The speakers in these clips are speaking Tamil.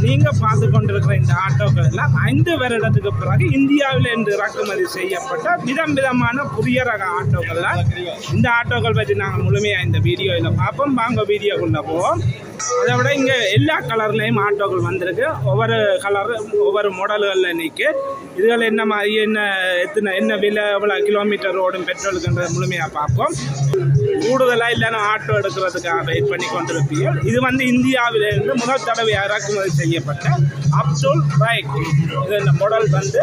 நீங்கள் பார்த்து கொண்டிருக்கிற இந்த ஆட்டோக்கள் எல்லாம் 5 வருடத்துக்கு பிறகு இந்தியாவில் இன்று இறக்குமதி செய்யப்பட்ட விதமான புதிய ரக ஆட்டோக்கள் தான். இந்த ஆட்டோக்கள் பற்றி நாங்கள் முழுமையாக இந்த வீடியோவில் பார்ப்போம். வாங்க வீடியோக்குள்ளே போவோம். அதை விட இங்கே எல்லா கலர்லேயும் ஆட்டோக்கள் வந்திருக்கு. ஒவ்வொரு கலர் ஒவ்வொரு மாடல்களில் நிற்க இதுகள் என்ன மாதிரி என்ன விலை எவ்வளோ கிலோமீட்டர் ஓடும் பெட்ரோலுக்குன்றது முழுமையாக பார்ப்போம். கூடுதலாக இல்லைன்னா ஆட்டோ எடுக்கிறதுக்காக வெயிட் பண்ணி கொண்டிருப்பீர்கள். இது வந்து இந்தியாவிலிருந்து முதல் தடவை இறக்குமதி செய்யப்பட்ட அப்சோல் பைக். இது இந்த மாடல் வந்து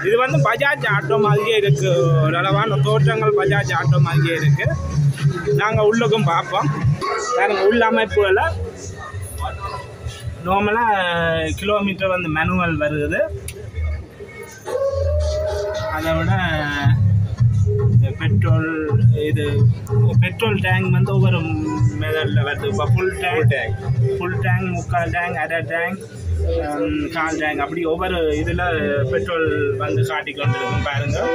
இது வந்து பஜாஜ் ஆட்டோ மாதிரியே இருக்குது. அளவான தோற்றங்கள் பஜாஜ் ஆட்டோ மாதிரியே இருக்குது. நாங்கள் உள்ளுக்கும் பார்ப்போம். நாங்கள் உள்ள அமைப்புகளை நார்மலாக கிலோமீட்டர் வந்து மேனுவல் வருது. அதை விட பெட்ரோல் டேங்க் வந்து ஒவ்வொரு மெதலில் வருது. இப்போ ஃபுல் டேங்க், முக்கால் டேங்க், அரை டேங்க், கால் டேங்க், அப்படி ஒவ்வொரு இதில் பெட்ரோல் வந்து காட்டி கொண்டு இருக்கும் பாருங்கள்.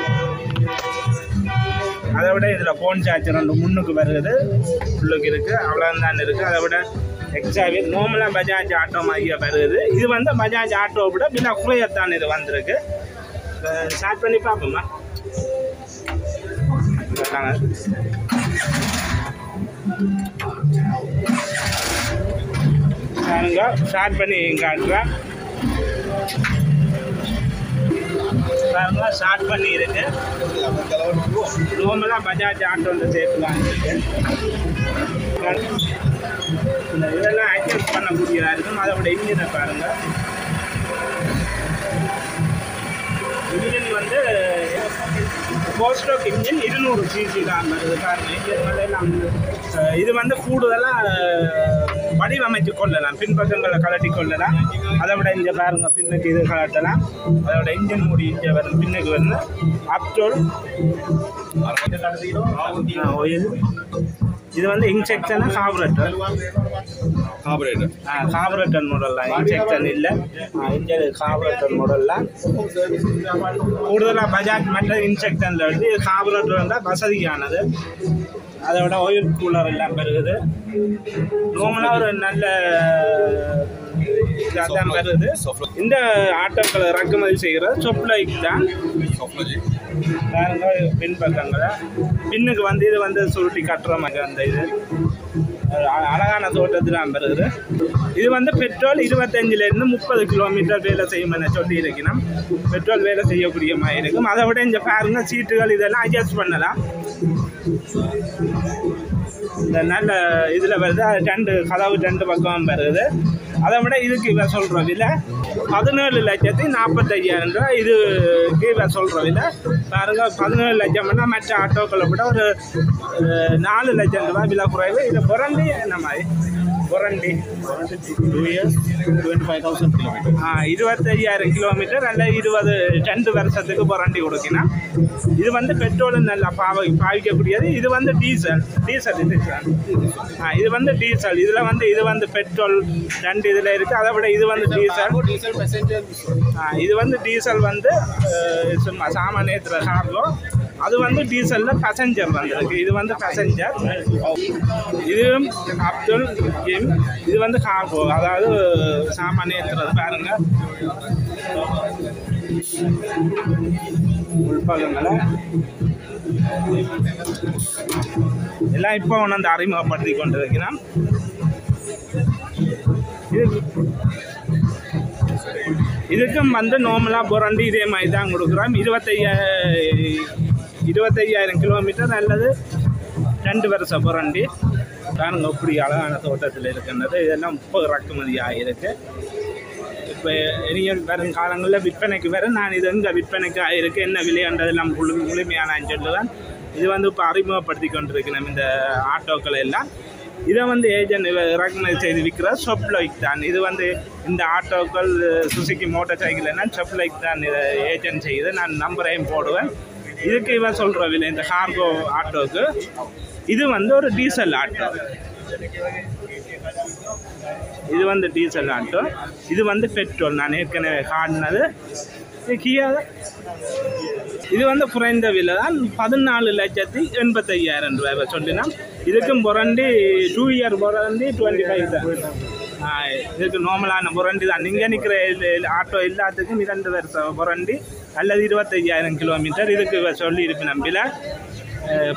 அதை விட இதில் ஃபோன் சார்ஜர் ரெண்டு முன்னுக்கு வருது, உள்ளுக்கு இருக்குது, அவ்வளோதான் இருக்குது. அதை விட எக்ஸ்ட்ராவே நார்மலாக பஜாஜ் ஆட்டோ மாதிரியே வருது. இது வந்து பஜாஜ் ஆட்டோவை விட விலை குறையத்தான் இது வந்திருக்கு. ஸ்டார்ட் பண்ணி பார்ப்போம்மா. பாருங்க, ஸ்டார்ட் பண்ணி காட்டுறேன் பாருங்க. ஸ்டார்ட் பண்ணி இருக்கு. நார்மலாக பஜாஜ் ஆட்டோ வந்து சேர்த்து வாங்கிருக்கு. இதெல்லாம் அட்ஜஸ்ட் பண்ணக்கூடியதாக இருக்கும். அதோட இன்ஜினை பாருங்கள். இன்ஜின் வந்து போஸ்டோக் இன்ஜின் 200 cc தான் வருது பாருங்கள். இன்ஜின் எல்லாம் இது வந்து கூடுதலாக வடிவமைத்து கொள்ளலாம். பின்பக்கங்களை கலட்டி கொள்ளலாம். அதை விட இங்கே பாருங்கள், பின்னுக்கு இது கலட்டலாம். அதோட இன்ஜின் மூடி இங்கே வரும், பின்னுக்கு வந்து அப்டோல் ஆயில். இது வந்து இன்ஜெக்ஷன் கார்பரேட்டர் மாடல்லாம். இன்ஜெக்ஷன் இல்லை, கார்பரேட்டர் மாடல்லாம். கூடுதலாக பஜாஜ் மற்ற இன்ஜெக்ஷனில் வந்து கார்பரேட்டர் வந்தால் வசதியானது. அதை விட ஆயில் கூலர் எல்லாம் பெருகுது. நார்மலாக ஒரு நல்ல இதான் வருது. இந்த ஆட்டோக்களை இறக்குமதி செய்கிறது சொப்லைக் தான். பாருங்க பின்பக்கங்களை, பின்னுக்கு வந்து இது வந்து சுருட்டி கட்டுற மாதிரி அந்த இது அழகான தோட்டத்தில் வருது. இது வந்து பெட்ரோல் 25லேருந்து 30 கிலோமீட்டர் வேலை செய்யும் என சொல்லி இருக்கணும். பெட்ரோல் வேலை செய்யக்கூடிய மாதிரி இருக்கும். அதை விட இங்கே பாருங்க, சீட்டுகள் இதெல்லாம் அட்ஜஸ்ட் பண்ணலாம். இந்த நல்ல இதில் வருது. அது கதவு 2 பக்கம் வருது. அதை விட இதுக்கு இவன் சொல்கிற விலை 17,45,000 ரூபா. இதுக்கு இவன் சொல்கிற விலை பாருங்க. 17 லட்சம்னா மற்ற ஆட்டோக்களை விட ஒரு 4 லட்சம் ரூபா விலை குறைவு. இது புரண்டி என்ன மாதிரி புரண்டி 2 years 25,000 கிலோமீட்டர் 25,000 கிலோமீட்டர் அல்ல 2 வருஷத்துக்கு புரண்டி கொடுக்கணும். இது வந்து பெட்ரோலும் நல்லா பாவிக்கக்கூடியது. இது வந்து டீசல் இது வந்து டீசல். இதில் வந்து இது வந்து பெட்ரோல் 2 இதில் இருக்குது. அதை விட இது வந்து டீசல். இது வந்து டீசல் வந்து சும்மா சாமானியத்தில் கார்கோ. அது வந்து டீசலில் பேசஞ்சர் வந்துருக்கு. இது வந்து பேசஞ்சர். இதுவும் அப்துல் ஜிம். இது வந்து கார்கோ, அதாவது சாமானியத்தில் பாருங்க. உள்பகங்களை எல்லாம் இப்போ ஒன்று அறிமுகப்படுத்தி கொண்டிருக்கிறோம். இதுக்கும் வந்து நார்மலாக புரண்டி இதே மாதிரி தான் கொடுக்குறோம். 25,000 கிலோமீட்டர் அல்லது 2 வருஷம் புரண்டி. பாருங்க இப்படி அழகான தோட்டத்தில் இருக்கின்றது. இதெல்லாம் 30 இறக்குமதியாக இருக்குது. இப்போ நீங்கள் வரும் காலங்களில் விற்பனைக்கு வரும். நான் இது எங்கே விற்பனைக்கு ஆகிருக்கு, என்ன விலைன்றதெல்லாம் முழுமையான சொல்லுதான். இது வந்து இப்போ அறிமுகப்படுத்தி கொண்டிருக்கிறோம் இந்த ஆட்டோக்களை எல்லாம். இதை வந்து ஏஜென்ட் இறக்குமதி செய்து விற்கிற சொப்லைக் தான். இது வந்து இந்த ஆட்டோக்கள் சுசுகி மோட்டார் சைக்கிள் என்ன சொப்லைக் தான் இதை ஏஜென்ட் செய்யுது. நான் நம்பரையும் போடுவேன். இதுக்கு இவன் சொல்கிற விலை இந்த கார்கோ ஆட்டோவுக்கு. இது வந்து ஒரு டீசல் ஆட்டோ. இது வந்து டீசல் ஆட்டோ. இது வந்து பெட்ரோல். நான் ஏற்கனவே காட்டினது கியா. இது வந்து குறைந்த விலை தான். 14,85,000 ரூபாய் சொல்லினா. இதுக்கும் புரண்டி 2 இயர் புரண்டி 25 தான். இதுக்கு நார்மலான புரண்டி தான். நீங்கள் நிற்கிற ஆட்டோ எல்லாத்துக்கும் 2 வருஷம் புரண்டி அல்லது 25,000 கிலோமீட்டர் இதுக்கு சொல்லியிருக்கு. நம்பில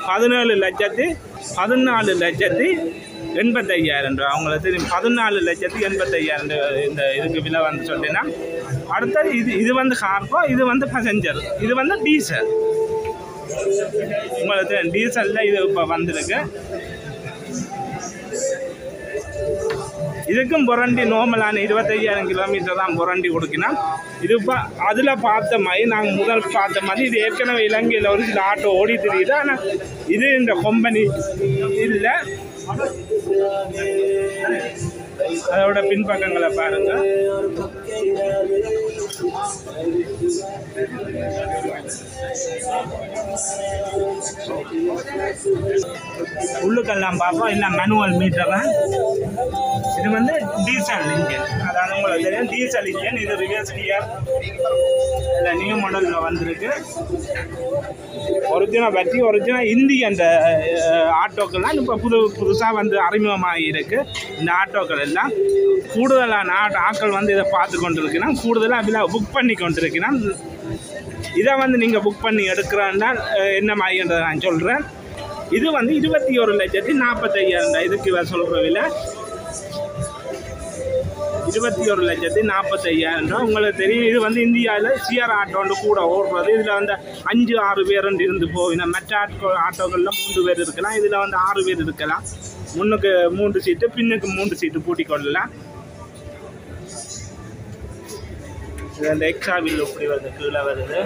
17,14,85,000 ரூபா. அவங்களுக்கு தெரியும் 14,85,000 இந்த இதுக்கு விலை வந்து சொல்லினா. அடுத்தது இது வந்து கார்கோ, இது வந்து பேசஞ்சர், இது வந்து டீசல். உங்களுக்கு டீசலில் இது இப்போ வந்திருக்கு. இதுக்கும் புரண்டி நார்மலான 25,000 கிலோமீட்டர் தான் புரண்டி கொடுக்கணும். இது இப்போ அதில் பார்த்த மாதிரி நாங்கள் முதல் பார்த்த மாதிரி இது ஏற்கனவே இலங்கையில் ஒரு சில ஆட்டோ ஓடி தெரியுது. ஆனால் இது இந்த கம்பெனி இல்லை. அதோட பின்பக்கங்களை பாருங்க. உள்ளுக்கெல்லாம் பார்ப்போம். எல்லாம் மேனுவல் மீட்டர் தான். இது வந்து டீசல் இன்ஜின், அதாவது உங்களுக்கு தெரியும் டீசல் இன்ஜின். இது ரிவர்ஸ் கியர் இல்லை நியூ மாடலில் வந்திருக்கு. ஒரிஜினல் பற்றி ஒரிஜினல் இந்தி அந்த ஆட்டோக்கள்லாம் இப்போ புதுசாக வந்து அறிமுகமாக இருக்குது. இந்த ஆட்டோக்கள் எல்லாம் கூடுதலான ஆட்கள் வந்து இதை பார்த்து கொண்டு இருக்கிறான். கூடுதலாக அதில் புக் பண்ணி கொண்டு இருக்கிறான். இதை வந்து நீங்கள் புக் பண்ணி எடுக்கிறான்னா என்ன மாதிரின்றதை நான் சொல்கிறேன். இது வந்து 21,45,000 இதுக்கு சொல்கிற விலை 21,45,000 ரூபா. உங்களுக்கு தெரியும் இது வந்து இந்தியாவில் சிஆர் ஆட்டோன்னு கூட ஓடுறது. இதில் வந்து 5-6 பேர் இருந்து போவினா. மற்ற ஆட்டோக்களில் 3 பேர் இருக்கலாம், இதில் வந்து 6 பேர் இருக்கலாம். முன்னுக்கு 3 சீட்டு, பின்னுக்கு 3 சீட்டு பூட்டி கொள்ளலாம். இது அந்த எக்ஸ்ட்ரா வில் இப்படி வருது, கீழே வருது.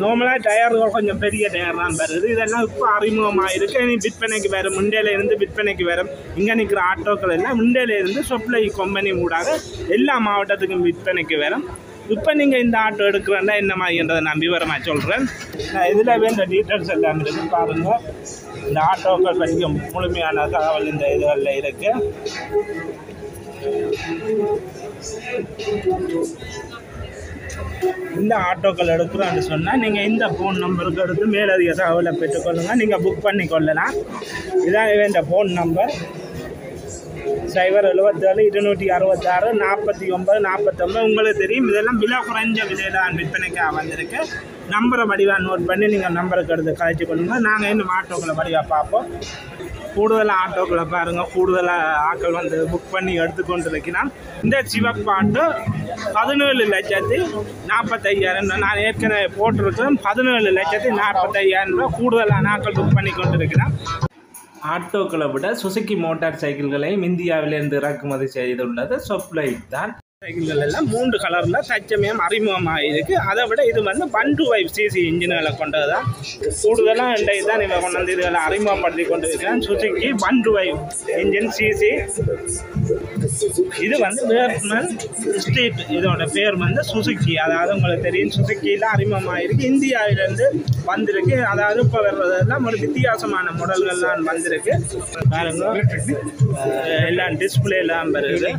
நார்மலாக டயர்கள் கொஞ்சம் பெரிய டயர் தான் வருது. இதெல்லாம் இப்போ அறிமுகமாக இருக்குது. இனி விற்பனைக்கு வரும், முண்டையிலேருந்து விற்பனைக்கு வரும். இங்கே நிற்கிற ஆட்டோக்கள் எல்லாம் முண்டையிலேருந்து சப்ளை கம்பெனி மூடாக எல்லா மாவட்டத்துக்கும் விற்பனைக்கு வரும். இப்போ நீங்கள் இந்த ஆட்டோ எடுக்கிறேன்னா என்ன மாதிரின்றதை நான் விவரமாக சொல்கிறேன். இதில் இந்த டீட்டெயில்ஸ் எல்லாம் இருக்குது பாருங்கள். இந்த ஆட்டோக்கள் பற்றி முழுமையான தகவல் இந்த இதுகளில் இருக்குது. இந்த ஆட்டோக்கள் எடுக்கிறோன்னு சொன்னால் நீங்கள் இந்த ஃபோன் நம்பருக்கு எடுத்து மேலதிக தகவலை பெற்றுக்கொள்ளுங்கள். நீங்கள் புக் பண்ணி கொள்ளலாம். இதான் இந்த ஃபோன் நம்பர் 077-266-49-49. உங்களுக்கு தெரியும் இதெல்லாம் விலை குறைஞ்ச விலையில் விற்பனைக்காக வந்திருக்கு. நம்பரை வடிவாக நோட் பண்ணி நீங்கள் நம்பருக்கு எடுத்து கழிச்சு கொள்ளுங்கள். நாங்கள் இன்னும் ஆட்டோக்களை வடிவாக பார்ப்போம். கூடுதலாக ஆட்டோக்களை பாருங்கள். கூடுதலாக ஆட்கள் வந்து புக் பண்ணி எடுத்துக்கொண்டு இருக்கிறான். இந்த சிவப்பு ஆட்டோ 17,45,000. நான் ஏற்கனவே போட்டிருக்கிறேன். 17,45,000 ரூபா கூடுதலான ஆட்கள் புக் பண்ணி கொண்டு இருக்கிறான். ஆட்டோக்களை விட சுசுகி மோட்டார் சைக்கிள்களையும் இந்தியாவிலிருந்து இறக்குமதி செய்துள்ளது சொப்லைட் தான். சைக்கிள்கள் எல்லாம் 3 கலரில் தற்சமயம் அறிமுகமாக இருக்குது. அதை விட இது வந்து 125 cc இன்ஜின்களை கொண்டது தான். கூடுதலாக இந்த இதுதான் இவங்க கொண்டு வந்து இதுகளை அறிமுகப்படுத்தி கொண்டு இருக்கிறான். Suzuki 125 engine CC. இது வந்து வேர்மன் ஸ்ட்ரீட், இதோட பேர் வந்து சுசுகி. அதாவது உங்களுக்கு தெரியும் சுசுக்கியில் அறிமுகமாக இருக்குது. இந்தியாவிலேருந்து வந்திருக்கு. அதாவது இப்போ வர்றதெல்லாம் ஒரு வித்தியாசமான மாடல்கள்லாம் வந்திருக்கு. பாருங்க எல்லாம் டிஸ்பிளே எல்லாம் வருது.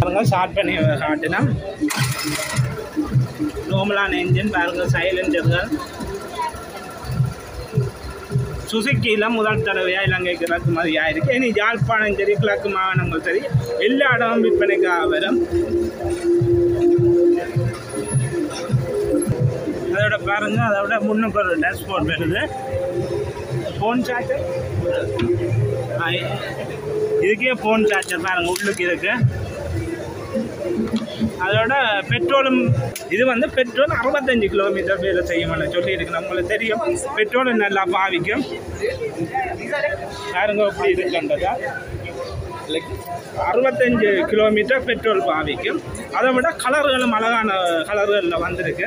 பாருங்க ஸ்டார்ட் பண்ணி காட்டினா நார்மலான என்ஜின். பாருங்க சைலன்சர்கள். சுசுக்கியில் முதல் தடவையாக இலங்கைக்கு இறக்குமதி ஆயிருக்கு. இனி யாழ்ப்பாணம் சரி, கிழக்கு மாகாணங்கள் சரி, எல்லா இடமும் விற்பனைக்காக வரும். அதோட பாருங்க, அதோட முன்னுக்கு ஒரு டேஷ்போர்ட் வருது. ஃபோன் சார்ஜர், இதுக்கே ஃபோன் சார்ஜர் பாருங்கள் உள்ளுக்கு இருக்குது. அதோட பெட்ரோலும், இது வந்து பெட்ரோல் 65 கிலோமீட்டர் வேலை செய்யும்னு சொல்லியிருக்கு. நம்மளுக்கு தெரியும் பெட்ரோலும் நல்லா பாவிக்கும். பாருங்க இப்படி இருக்குன்றதா 65 கிலோமீட்டர் பெட்ரோல் பாவிக்கும். அதை விட கலர்களும் அழகான கலர்களில் வந்திருக்கு.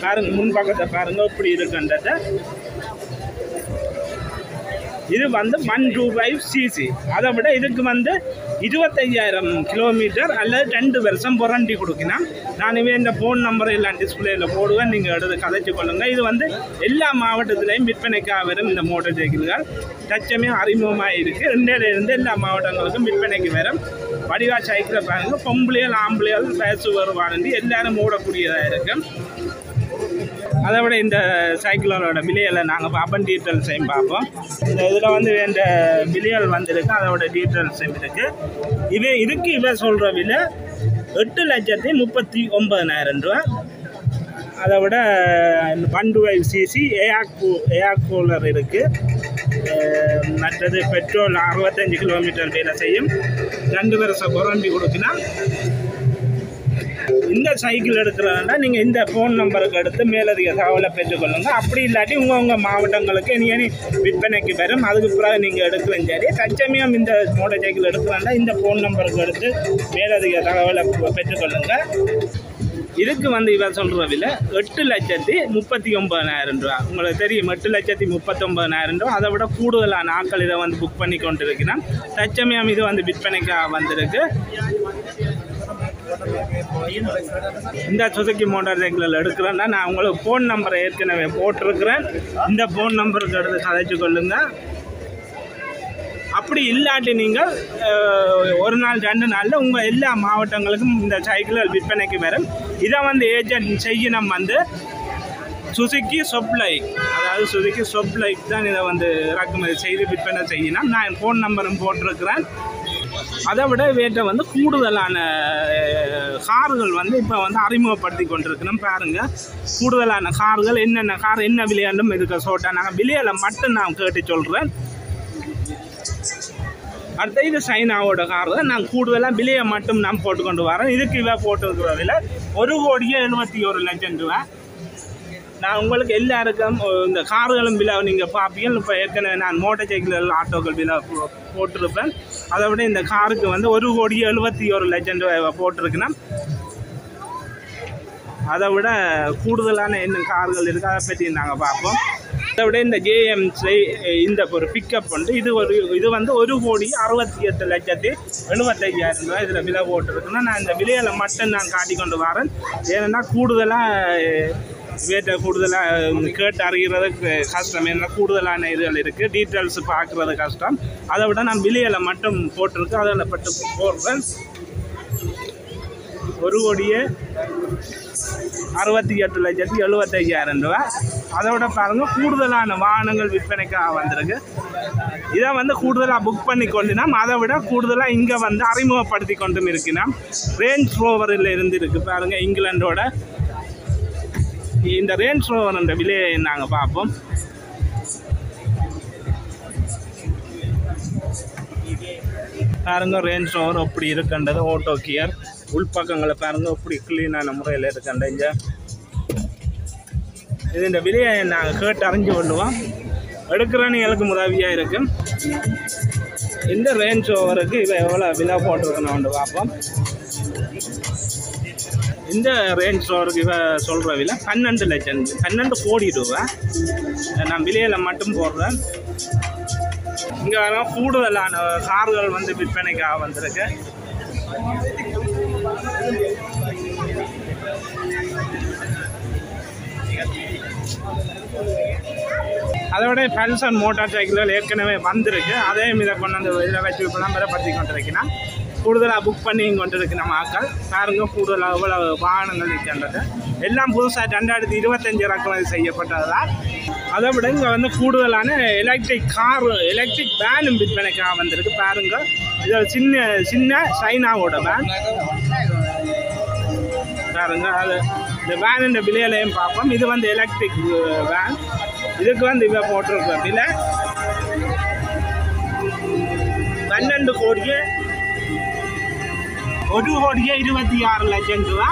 பாருங்க முன்பக்கத்தை பாருங்க இப்படி இருக்குன்றதை. இது வந்து 125 cc. அதை விட இதுக்கு வந்து 25,000 கிலோமீட்டர் அல்லது 2 வருஷம் வாரண்டி கொடுக்கணும். நான் இந்த ஃபோன் நம்பர் எல்லாம் டிஸ்பிளேயில் போடுவேன், நீங்கள் எடுத்து கதைச்சு கொள்ளுங்கள். இது வந்து எல்லா மாவட்டத்திலையும் விற்பனைக்காக வரும். இந்த மோட்டார் சைக்கிள்கள் தச்சமே அறிமுகமாக இருக்குது. இந்தியிலிருந்து எல்லா மாவட்டங்களுக்கும் விற்பனைக்கு வரும். வடிவா சைக்கிளை பாருங்கள். பொம்பளைகள் ஆம்பளைகள் வயசு வருவானு எல்லாரும் ஓடக்கூடியதாக இருக்கும். அதை விட இந்த சைக்கிளோட விலையில் நாங்கள் பார்ப்போம், டீட்டெயில்ஸையும் பார்ப்போம். இந்த இதில் வந்து இந்த விலைகள் வந்துருக்கு, அதோட டீட்டெயில்ஸையும் இருக்குது. இவன் சொல்கிற விலை 8,39,000 ரூபா. அதை விட 125cc ஏர் கூலர் இருக்குது. மற்றது பெட்ரோல் 65 கிலோமீட்டர் வேலை செய்யும். 2 வருஷம் வாரண்டி கொடுக்கணும். இந்த சைக்கிள் எடுக்கிறதுனா நீங்கள் இந்த ஃபோன் நம்பருக்கு எடுத்து மேலதிக தகவலை பெற்றுக்கொள்ளுங்க. அப்படி இல்லாட்டி உங்கள் மாவட்டங்களுக்கு இனி விற்பனைக்கு வரும். அதுக்கு பிறகு நீங்கள் எடுக்கலாம். சரி, தற்சமயம் இந்த மோட்டார் சைக்கிள் எடுக்கிறதா இந்த ஃபோன் நம்பருக்கு எடுத்து மேலதிக தகவலை பெற்றுக்கொள்ளுங்க. இதுக்கு வந்து இவர் சொல்கிற விலை 8,39,000 ரூபா. உங்களுக்கு தெரியும், 8,39,000 ரூபா. அதை விட கூடுதலான ஆட்கள் இதை வந்து புக் பண்ணி கொண்டு இருக்கிறான். தற்சமயம் இது வந்து விற்பனைக்காக வந்திருக்கு. இந்த சுசுகி மோட்டார் சைக்கிளில் எடுக்கிறேன்னா நான் உங்களுக்கு ஃபோன் நம்பரை ஏற்கனவே போட்டிருக்கிறேன். இந்த ஃபோன் நம்பருக்கு எடுத்து கதைச்சு கொள்ளுங்க. அப்படி இல்லாட்டி நீங்கள் ஒரு நாள் 2 நாளில் உங்கள் எல்லா மாவட்டங்களுக்கும் இந்த சைக்கிள்கள் விற்பனைக்கு வரும். இதை வந்து ஏஜென்ட் செய்யணும் வந்து சுசுகி சப்ளை, அதாவது சுசுகி சப்ளைக்கு தான் இதை வந்து இறக்குமதி செய்து விற்பனை செய்யணும். நான் ஃபோன் நம்பரும் போட்டிருக்கிறேன். அதை விட வேட்டை வந்து கூடுதலான கார்கள் வந்து இப்போ வந்து அறிமுகப்படுத்தி கொண்டிருக்கணும். பாருங்கள், கூடுதலான கார்கள் என்னென்ன கார் என்ன விலையாண்டும் இருக்க சொல்லிட்டா நாங்கள் விலையில் மட்டும் நான் கேட்டு சொல்கிறேன். அடுத்த இது சைனாவோட கார் தான். நான் கூடுதலாக விலையை மட்டும் நான் போட்டுக்கொண்டு வரேன். இதுக்கு இவ போட்டுருக்கிற விலை 1,71,00,000 ரூபா. நான் உங்களுக்கு எல்லாருக்கும் இந்த கார்களும் விலை நீங்கள் பார்ப்பீங்க. இப்போ ஏற்கனவே நான் மோட்டார் சைக்கிள் ஆட்டோக்கள் விலை போட்டிருப்பேன். அதை விட இந்த காருக்கு வந்து 1,71,00,000 ரூபாய் போட்டிருக்குன்னா அதை விட கூடுதலான என்ன கார்கள் இருக்குது அதை பற்றி நாங்கள் பார்ப்போம். அதை விட இந்த ஜேஎம்சி இந்த ஒரு பிக்கப் வந்து இது வந்து 1,68,75,000 ரூபாய் இதில் விலை போட்டிருக்குன்னா நான் இந்த விலையில் மட்டும் நான் காட்டி கொண்டு வரேன். ஏன்னா கூடுதலாக கேட்டு அறிகிறது கஷ்டம். ஏன்னா கூடுதலான இதுகள் இருக்குது, டீட்டெயில்ஸ் பார்க்குறது கஷ்டம். அதை விட நான் விலையில் மட்டும் போட்டிருக்கு, அதில் பட்டு போடுறேன். 1,68,75,000 ரூபா. அதோட பாருங்கள், கூடுதலான வாகனங்கள் விற்பனைக்காக வந்திருக்கு. இதை வந்து கூடுதலாக புக் பண்ணி கொண்டுனா அதை விட கூடுதலாக இங்கே வந்து அறிமுகப்படுத்தி கொண்டும் இருக்குன்னா ரேஞ்ச் ரோவரில் இருந்து இருக்குது. பாருங்கள், இங்கிலாண்டோட இந்த ரேஞ்ச் ரோவர் விலையை நாங்கள் பார்ப்போம். பாருங்க, ரேஞ்ச் ரோவர் அப்படி இருக்கின்றது. ஆட்டோ கியர் உள்பக்கங்களை பாருங்க, அப்படி கிளீனான முறையில் இருக்கின்ற இது இந்த விலையை நாங்கள் கேட்டு அறிஞ்சு கொள்ளுவோம். எடுக்கிறவங்களுக்கு உதவியாக இருக்கும். இந்த ரேஞ்ச் ரோவருக்கு இவ எவ்வளோ விலை போட்டிருக்கணும் பார்ப்போம். இந்த ரேஞ்ச் ரோவருக்கு இவ சொல்கிற விலை 12 லட்சம், 12 கோடி ரூபா. நான் விலையில் மட்டும் போடுறேன். இங்கே கூடுதலான கார்கள் வந்து விற்பனைக்காக வந்திருக்கு. அதோட பல்சர் மோட்டார் சைக்கிள்கள் ஏற்கனவே வந்திருக்கு. அதே இதை கொண்டு வந்து இதில் வச்சு விளம்பரப்படுத்தி கொண்டிருக்கேன். கூடுதலாக புக் பண்ணி கொண்டு இருக்கு நம்ம ஆக்கள். பாருங்க, கூடுதலாக இவ்வளவு வாகனங்கள் இருக்கின்றது. எல்லாம் புதுசாக 2025 இறக்குமதி செய்யப்பட்டதுதான். அதை விட இங்கே வந்து கூடுதலான எலக்ட்ரிக் வேனும் விற்பனைக்காக வந்திருக்கு. பாருங்க, இது சின்ன சைனாவோட வேன். பாருங்க, அது இந்த வேனுன்ற விலையிலையும் பார்ப்போம். இது வந்து எலக்ட்ரிக் வேன். இதுக்கு வந்து இவ போட்டிருக்கிற விலை 12 கோடியே 1,26 லட்சம் ரூபா.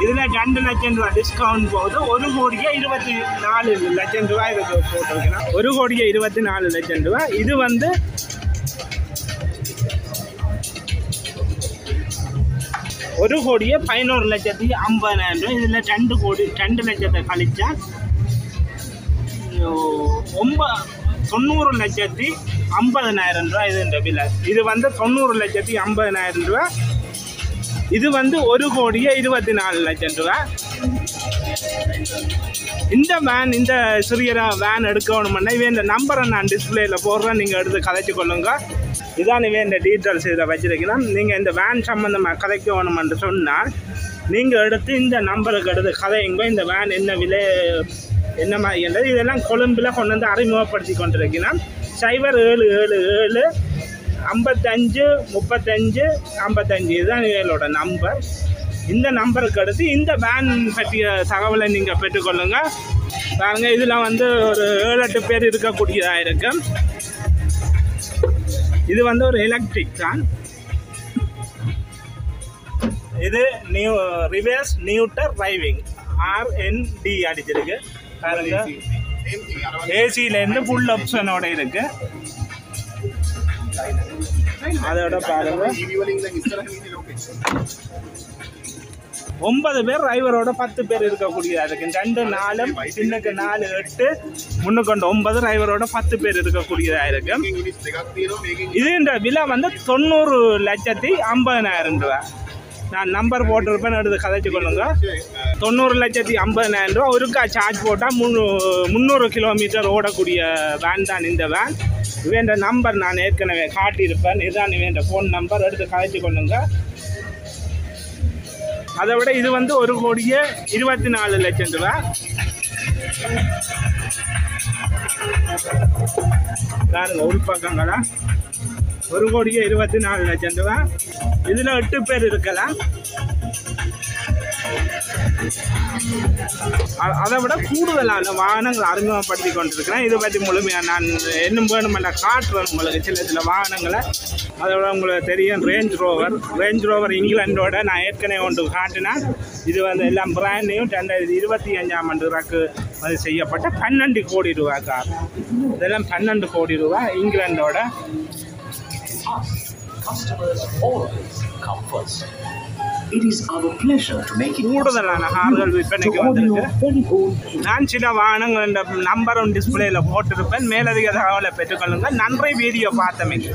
இதில் 2 லட்சம் ரூபா டிஸ்கவுண்ட் போகுது. 1,24 லட்சம் ரூபா இதுக்கு போட்டிருக்கேன். 1,24 லட்சம் ரூபா. இது வந்து 1,11,50,000 ரூபா. இதில் 2 லட்சத்தை கழிச்சா 90,50,000 ரூபா இது இந்த விலை. இது வந்து 90,50,000 ரூபா. இது வந்து 1,24 லட்சம் ரூபா. இந்த வேன், இந்த சிறிய வேன் எடுக்கணும்னா இவன் இந்த நம்பரை நான் டிஸ்பிளேயில் போடுறேன், நீங்கள் எடுத்து கதைச்சு கொள்ளுங்க. இதான் இவன் இந்த டீட்டெயில்ஸ் இதில் வச்சிருக்கலாம். நீங்கள் இந்த வேன் சம்மந்தமாக கதைக்கணுமென்று சொன்னால் நீங்கள் எடுத்து இந்த நம்பருக்கு எடுத்து கதைங்க இந்த வேன் என்ன விலை என்ன மாதிரி என்றது இதெல்லாம் கொழும்பில் கொண்டு வந்து அறிமுகப்படுத்தி கொண்டிருக்கிறேன். 0777 55 35 55 இதுதான் இவங்களோட நம்பர். இந்த நம்பருக்கு அடுத்து இந்த வேன் பற்றிய தகவலை நீங்கள் பெற்றுக்கொள்ளுங்கள். பாருங்கள், இதில் வந்து ஒரு 7-8 பேர் இருக்கக்கூடியதாக இருக்கு. இது வந்து ஒரு எலக்ட்ரிக் தான். இது ரிவர்ஸ் நியூட்டர் டிரைவிங் RND அடிச்சிருக்கு. பாருங்க, ஏசியிலேருந்து ஃபுல் ஆப்ஷனோட இருக்கு. அதோட பாருங்க 9 பேர் டிரைவரோட 10 பேர் இருக்கக்கூடியதா இருக்கு. 2 4 சின்னக்கு 4 8 முன்னுக்கு 9 டிரைவரோட 10 பேர் இருக்கக்கூடியதா இருக்கு. இதுன்ற விலை வந்து 90,50,000 ரூபா. நான் நம்பர் போட்டிருப்பேன், எடுத்து கதைச்சு கொள்ளுங்க. 90,50,000 ரூபா. ஒருக்கா சார்ஜ் போட்டால் 300 கிலோமீட்டர் ஓடக்கூடிய வேன் தான் இந்த வேன். இவன் நம்பர் நான் ஏற்கனவே காட்டியிருப்பேன். இதுதான் இவன் ஃபோன் நம்பர், எடுத்து கதைச்சு கொள்ளுங்க. அதை விட இது வந்து 1,24,00,000 ரூபா. பாருங்க உள்பக்கங்களா 1,24,00,000 ரூபா. இதில் 8 பேர் இருக்கலாம். அதை விட கூடுதலான வாகனங்கள் அறிமுகப்படுத்தி கொண்டிருக்கிறேன். இதை பற்றி முழுமையாக நான் இன்னும் வேணுமெல்லாம் காட்டுறேன் உங்களுக்கு சில வாகனங்களை. அதை விட உங்களுக்கு தெரியும் ரேஞ்ச் ரோவர் இங்கிலாண்டோட நான் ஏற்கனவே ஒன்று காட்டினேன். இது வந்து எல்லாம் பிராண்ட் நியூ 2025ஆம் ஆண்டு அது செய்யப்பட்ட 12 கோடி ரூபா கார். இதெல்லாம் 12 கோடி ரூபா இங்கிலாண்டோட. கூடுதலான கார்கள் விற்பனைக்கு வந்திருக்கு. நான் சில வாகனங்கள் நம்பரும் டிஸ்பிளேல போட்டிருப்பேன். மேலதிக தகவலை பெற்றுக்கொள்ளுங்கள். நன்றி வீடியோ பார்த்தமைக்கு.